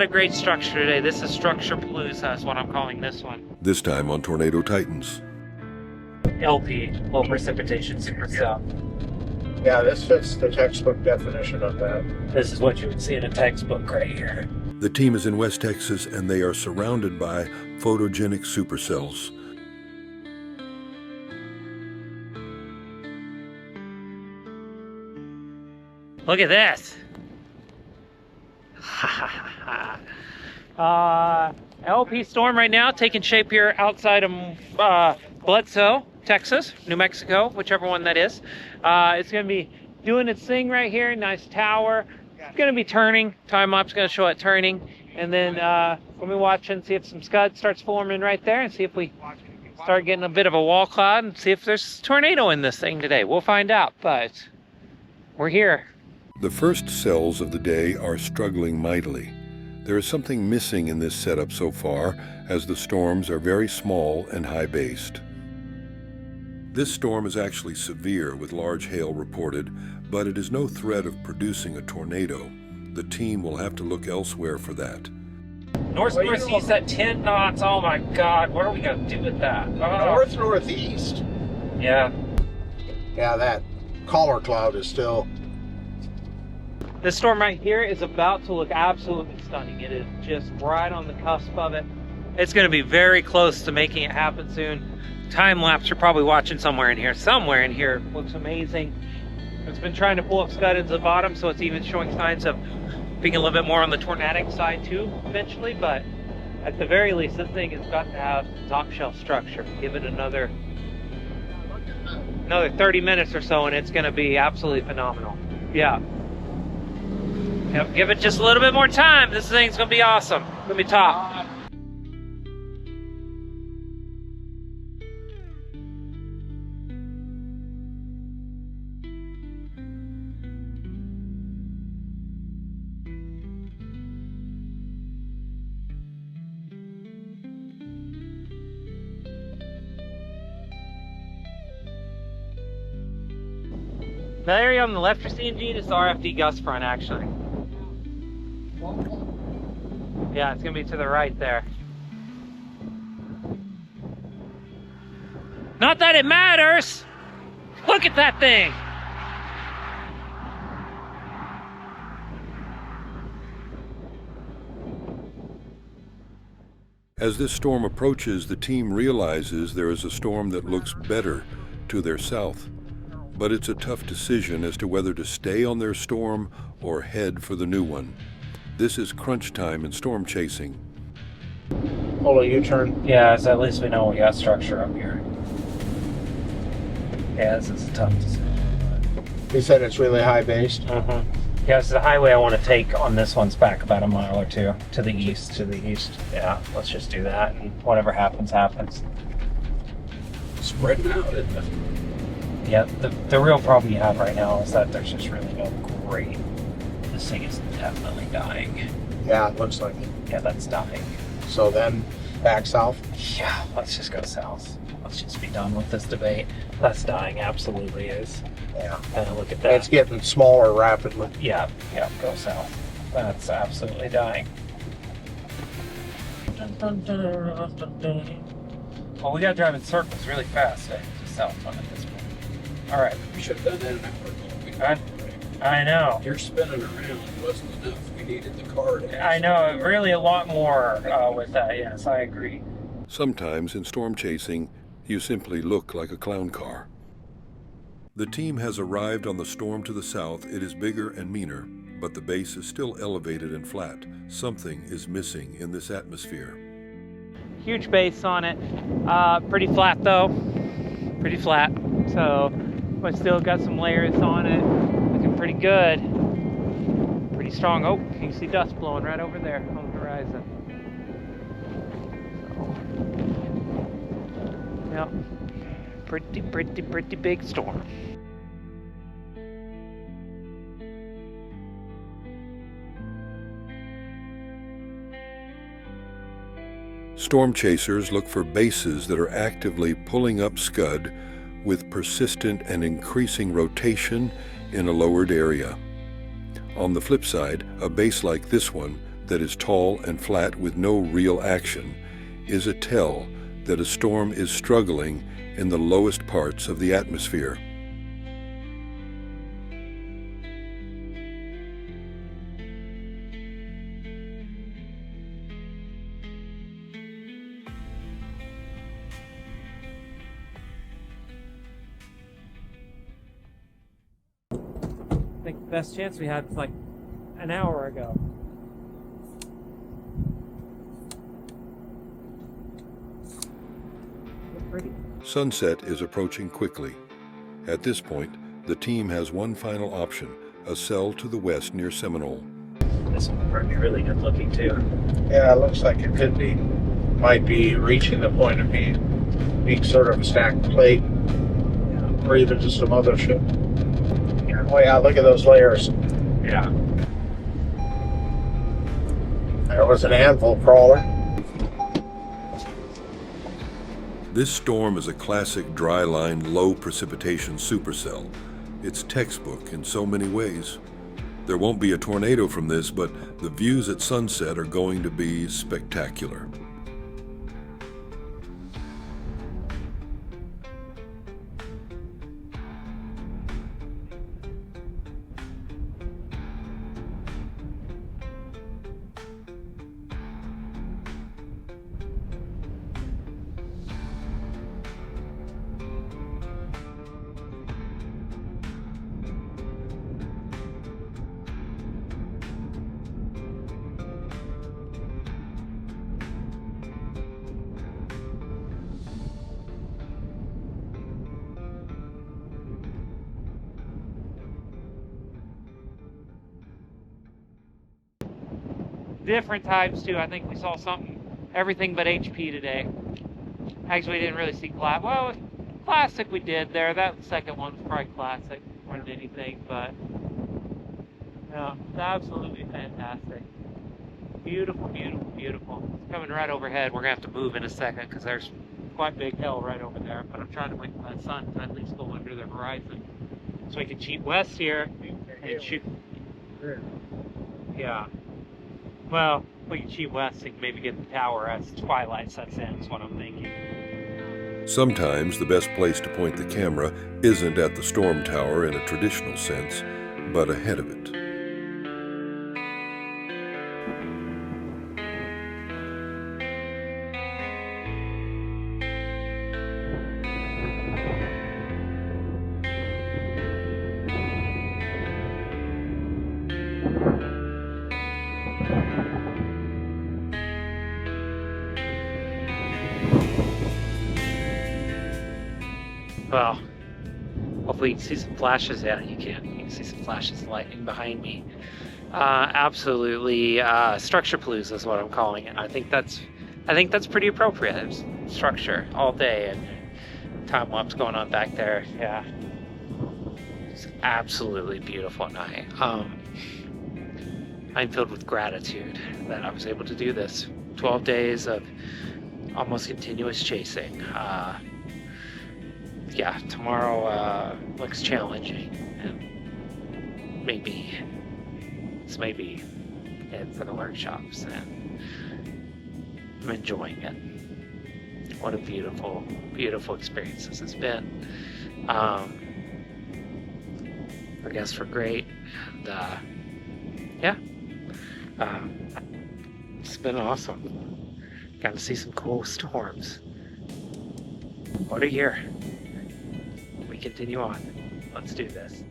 A great structure today. This is Structure Palooza is what I'm calling this one. This time on Tornado Titans. LP, low precipitation supercell. Yeah, this fits the textbook definition of that. This is what you would see in a textbook right here. The team is in West Texas and they are surrounded by photogenic supercells. Look at this. LP storm right now taking shape here outside of Bledsoe, Texas, New Mexico, whichever one that is. It's going to be doing its thing right here. Nice tower. It's going to be turning. Time lapse going to show it turning. And then we'll be watching, see if some scud starts forming right there and see if we start getting a bit of a wall cloud and see if there's a tornado in this thing today. We'll find out, but we're here. The first cells of the day are struggling mightily. There is something missing in this setup so far, as the storms are very small and high-based. This storm is actually severe with large hail reported, but it is no threat of producing a tornado. The team will have to look elsewhere for that. Northeast at 10 knots. Oh my God, what are we going to do with that? Northeast. Yeah. Yeah, that collar cloud is still... This storm right here is about to look absolutely stunning. It is just right on the cusp of it. It's going to be very close to making it happen soon. Time lapse, you're probably watching somewhere in here. Somewhere in here looks amazing. It's been trying to pull up scud into the bottom, so it's even showing signs of being a little bit more on the tornadic side too, eventually. But at the very least, this thing has got to have top shelf structure. Give it another 30 minutes or so, and it's going to be absolutely phenomenal. Yeah. Yep, give it just a little bit more time. This thing's gonna be awesome. It's gonna be top. The area on the left you're seeing, Gene, is the RFD gust front, actually. Yeah, it's gonna be to the right there. Not that it matters! Look at that thing! As this storm approaches, the team realizes there is a storm that looks better to their south. But it's a tough decision as to whether to stay on their storm or head for the new one. This is crunch time in storm chasing. Hold a U-turn. Yeah, so at least we know we got structure up here. Yeah, this is a tough decision. He said it's really high-based. Yeah, this is the highway I want to take on this one's back about a mile or two to the east. Yeah, let's just do that, and whatever happens, happens. Spreading out, isn't it? Yeah, the real problem you have right now is that there's just really no grade. This thing is definitely dying. Yeah, it looks like it. Yeah, that's dying. So then, back south? Yeah, let's just go south. Let's just be done with this debate. That's dying, absolutely is. Yeah. Look at that. It's getting smaller rapidly. Yeah, go south. That's absolutely dying. Well, we gotta drive in circles really fast to south on at this point. All right. We should have done that an hour ago. I know. You're spinning around. It wasn't enough. We needed the car to... I know. Really a lot more with that. Yes, I agree. Sometimes in storm chasing, you simply look like a clown car. The team has arrived on the storm to the south. It is bigger and meaner, but the base is still elevated and flat. Something is missing in this atmosphere. Huge base on it. Pretty flat though. Pretty flat. So, but still got some layers on it. Looking pretty good. Pretty strong. Oh, you can see dust blowing right over there on the horizon. So, yep. Pretty big storm. Storm chasers look for bases that are actively pulling up scud with persistent and increasing rotation in a lowered area. On the flip side, a base like this one, that is tall and flat with no real action is a tell that a storm is struggling in the lowest parts of the atmosphere. I think the best chance we had was like an hour ago. Pretty. Sunset is approaching quickly. At this point, the team has one final option, a cell to the west near Seminole. This one might be really good looking too. Yeah, it looks like it could be. Might be reaching the point of being sort of a stacked plate, or even just a mothership. Yeah. Oh yeah, look at those layers. Yeah. There was an anvil crawler. This storm is a classic dry-line, low-precipitation supercell. It's textbook in so many ways. There won't be a tornado from this, but the views at sunset are going to be spectacular. Different types too. I think we saw everything but HP today. Actually, we didn't really see classic we did there. That second one was probably classic more than anything, but no, it's absolutely fantastic. Beautiful, beautiful, beautiful. It's coming right overhead. We're gonna have to move in a second because there's quite big hill right over there. But I'm trying to wait for that sun to at least go under the horizon so we can cheat west here and shoot. Yeah. Well, we can cheat west and maybe get the tower as twilight sets in, is what I'm thinking. Sometimes the best place to point the camera isn't at the storm tower in a traditional sense, but ahead of it. Well, hopefully you can see some flashes. Yeah, you can. You can see some flashes of lightning behind me. Absolutely, structure palooza is what I'm calling it. I think that's pretty appropriate. It's structure all day and time lapse going on back there. Yeah, it's absolutely beautiful night. I'm filled with gratitude that I was able to do this. 12 days of almost continuous chasing. Yeah, tomorrow looks challenging, and this may be it for the workshops, and I'm enjoying it. What a beautiful, beautiful experience this has been. Our guests were great, and yeah, it's been awesome. Got to see some cool storms. What a year. We continue on. Let's do this.